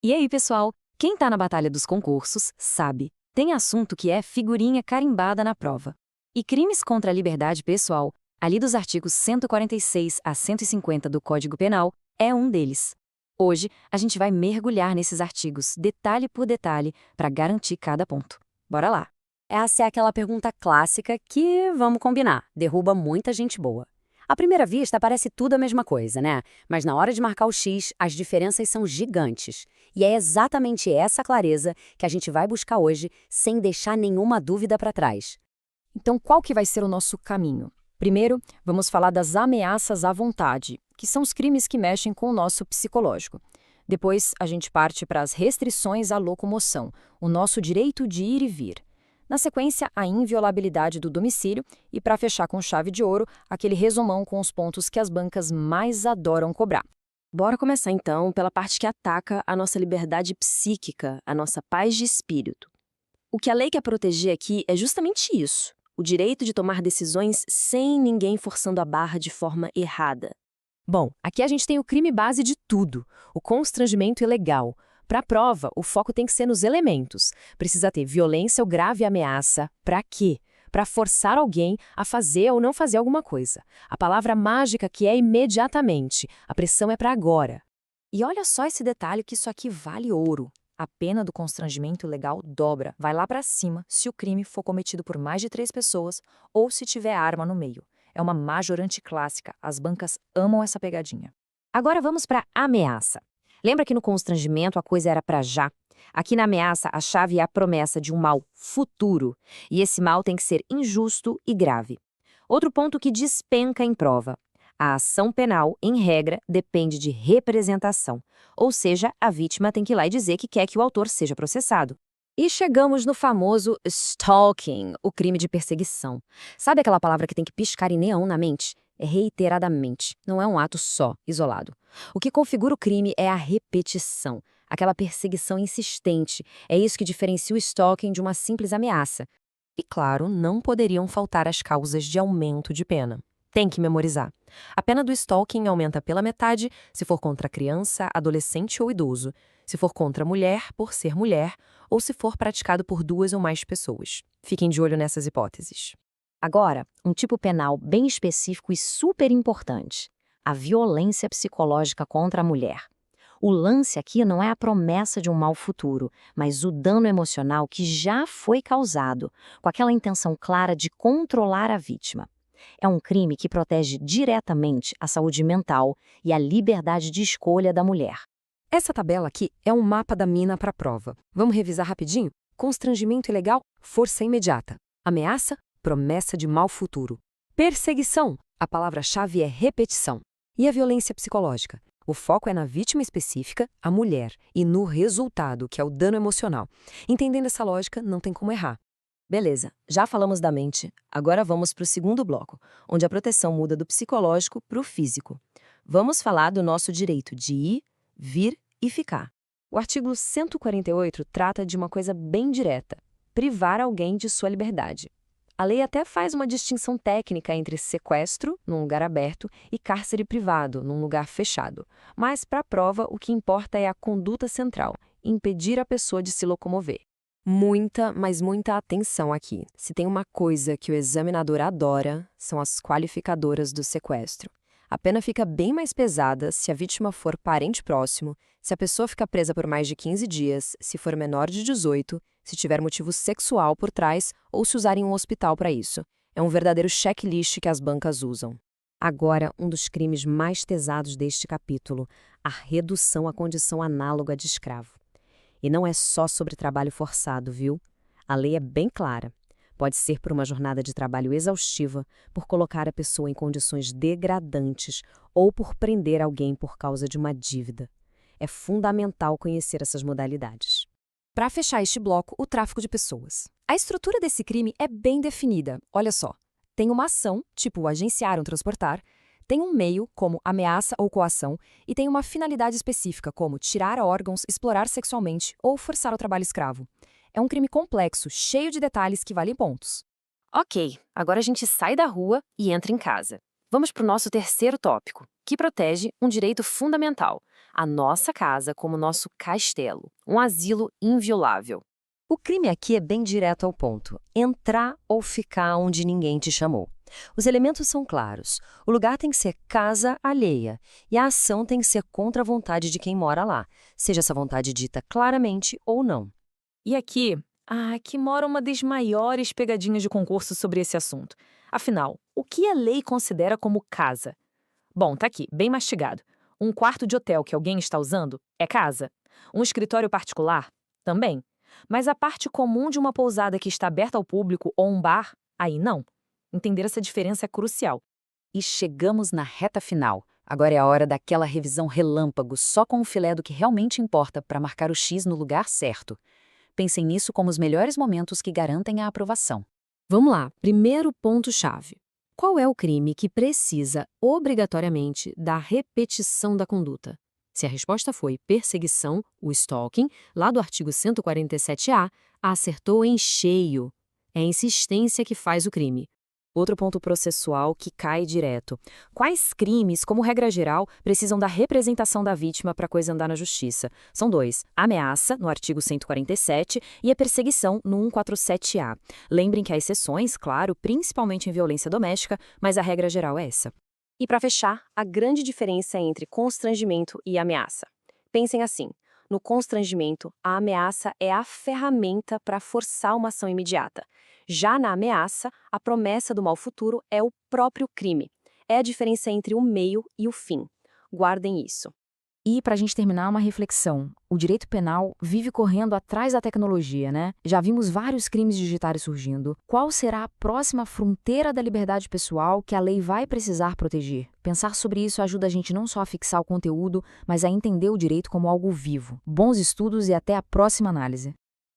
E aí, pessoal? Quem tá na batalha dos concursos sabe, tem assunto que é figurinha carimbada na prova. E crimes contra a liberdade pessoal, ali dos artigos 146 a 150 do Código Penal, é um deles. Hoje, a gente vai mergulhar nesses artigos, detalhe por detalhe, para garantir cada ponto. Bora lá! Essa é aquela pergunta clássica que, vamos combinar, derruba muita gente boa. À primeira vista, parece tudo a mesma coisa, né? Mas na hora de marcar o X, as diferenças são gigantes. E é exatamente essa clareza que a gente vai buscar hoje, sem deixar nenhuma dúvida para trás. Então, qual que vai ser o nosso caminho? Primeiro, vamos falar das ameaças à vontade, que são os crimes que mexem com o nosso psicológico. Depois, a gente parte para as restrições à locomoção, o nosso direito de ir e vir. Na sequência, a inviolabilidade do domicílio e, para fechar com chave de ouro, aquele resumão com os pontos que as bancas mais adoram cobrar. Bora começar então pela parte que ataca a nossa liberdade psíquica, a nossa paz de espírito. O que a lei quer proteger aqui é justamente isso, o direito de tomar decisões sem ninguém forçando a barra de forma errada. Bom, aqui a gente tem o crime base de tudo, o constrangimento ilegal. Para a prova, o foco tem que ser nos elementos. Precisa ter violência ou grave ameaça. Para quê? Para forçar alguém a fazer ou não fazer alguma coisa. A palavra mágica que é imediatamente. A pressão é para agora. E olha só esse detalhe que isso aqui vale ouro. A pena do constrangimento ilegal dobra, vai lá para cima se o crime for cometido por mais de 3 pessoas ou se tiver arma no meio. É uma majorante clássica, as bancas amam essa pegadinha. Agora vamos para ameaça. Lembra que no constrangimento a coisa era para já? Aqui na ameaça a chave é a promessa de um mal futuro, e esse mal tem que ser injusto e grave. Outro ponto que despenca em prova. A ação penal, em regra, depende de representação, ou seja, a vítima tem que ir lá e dizer que quer que o autor seja processado. E chegamos no famoso stalking, o crime de perseguição. Sabe aquela palavra que tem que piscar em neon na mente? É reiteradamente, não é um ato só, isolado. O que configura o crime é a repetição, aquela perseguição insistente. É isso que diferencia o stalking de uma simples ameaça. E, claro, não poderiam faltar as causas de aumento de pena. Tem que memorizar. A pena do stalking aumenta pela metade se for contra criança, adolescente ou idoso, se for contra mulher, por ser mulher, ou se for praticado por 2 ou mais pessoas. Fiquem de olho nessas hipóteses. Agora, um tipo penal bem específico e super importante: a violência psicológica contra a mulher. O lance aqui não é a promessa de um mal futuro, mas o dano emocional que já foi causado, com aquela intenção clara de controlar a vítima. É um crime que protege diretamente a saúde mental e a liberdade de escolha da mulher. Essa tabela aqui é um mapa da mina para a prova. Vamos revisar rapidinho? Constrangimento ilegal, força imediata. Ameaça, promessa de mal futuro. Perseguição, a palavra-chave é repetição. E a violência psicológica? O foco é na vítima específica, a mulher, e no resultado, que é o dano emocional. Entendendo essa lógica, não tem como errar. Beleza, já falamos da mente, agora vamos para o segundo bloco, onde a proteção muda do psicológico para o físico. Vamos falar do nosso direito de ir, vir e ficar. O artigo 148 trata de uma coisa bem direta: privar alguém de sua liberdade. A lei até faz uma distinção técnica entre sequestro, num lugar aberto, e cárcere privado, num lugar fechado. Mas, para a prova, o que importa é a conduta central: impedir a pessoa de se locomover. Muita, mas muita atenção aqui. Se tem uma coisa que o examinador adora, são as qualificadoras do sequestro. A pena fica bem mais pesada se a vítima for parente próximo, se a pessoa ficar presa por mais de 15 dias, se for menor de 18, se tiver motivo sexual por trás ou se usarem um hospital para isso. É um verdadeiro checklist que as bancas usam. Agora, um dos crimes mais pesados deste capítulo: a redução à condição análoga de escravo. E não é só sobre trabalho forçado, viu? A lei é bem clara. Pode ser por uma jornada de trabalho exaustiva, por colocar a pessoa em condições degradantes ou por prender alguém por causa de uma dívida. É fundamental conhecer essas modalidades. Para fechar este bloco, o tráfico de pessoas. A estrutura desse crime é bem definida. Olha só, tem uma ação, tipo agenciar ou transportar, tem um meio, como ameaça ou coação, e tem uma finalidade específica, como tirar órgãos, explorar sexualmente ou forçar o trabalho escravo. É um crime complexo, cheio de detalhes que valem pontos. Ok, agora a gente sai da rua e entra em casa. Vamos para o nosso terceiro tópico, que protege um direito fundamental, a nossa casa como nosso castelo, um asilo inviolável. O crime aqui é bem direto ao ponto: entrar ou ficar onde ninguém te chamou. Os elementos são claros. O lugar tem que ser casa alheia e a ação tem que ser contra a vontade de quem mora lá, seja essa vontade dita claramente ou não. E aqui mora uma das maiores pegadinhas de concurso sobre esse assunto. Afinal, o que a lei considera como casa? Bom, tá aqui, bem mastigado. Um quarto de hotel que alguém está usando é casa. Um escritório particular? Também. Mas a parte comum de uma pousada que está aberta ao público ou um bar? Aí não. Entender essa diferença é crucial. E chegamos na reta final. Agora é a hora daquela revisão relâmpago, só com o filé do que realmente importa para marcar o X no lugar certo. Pensem nisso como os melhores momentos que garantem a aprovação. Vamos lá, primeiro ponto-chave. Qual é o crime que precisa, obrigatoriamente, da repetição da conduta? Se a resposta foi perseguição, o stalking, lá do artigo 147-A, acertou em cheio. É a insistência que faz o crime. Outro ponto processual que cai direto. Quais crimes, como regra geral, precisam da representação da vítima para a coisa andar na justiça? São dois: a ameaça, no artigo 147, e a perseguição, no 147-A. Lembrem que há exceções, claro, principalmente em violência doméstica, mas a regra geral é essa. E para fechar, a grande diferença entre constrangimento e ameaça. Pensem assim: no constrangimento, a ameaça é a ferramenta para forçar uma ação imediata. Já na ameaça, a promessa do mal futuro é o próprio crime. É a diferença entre o meio e o fim. Guardem isso. E, para a gente terminar, uma reflexão. O direito penal vive correndo atrás da tecnologia, né? Já vimos vários crimes digitais surgindo. Qual será a próxima fronteira da liberdade pessoal que a lei vai precisar proteger? Pensar sobre isso ajuda a gente não só a fixar o conteúdo, mas a entender o direito como algo vivo. Bons estudos e até a próxima análise.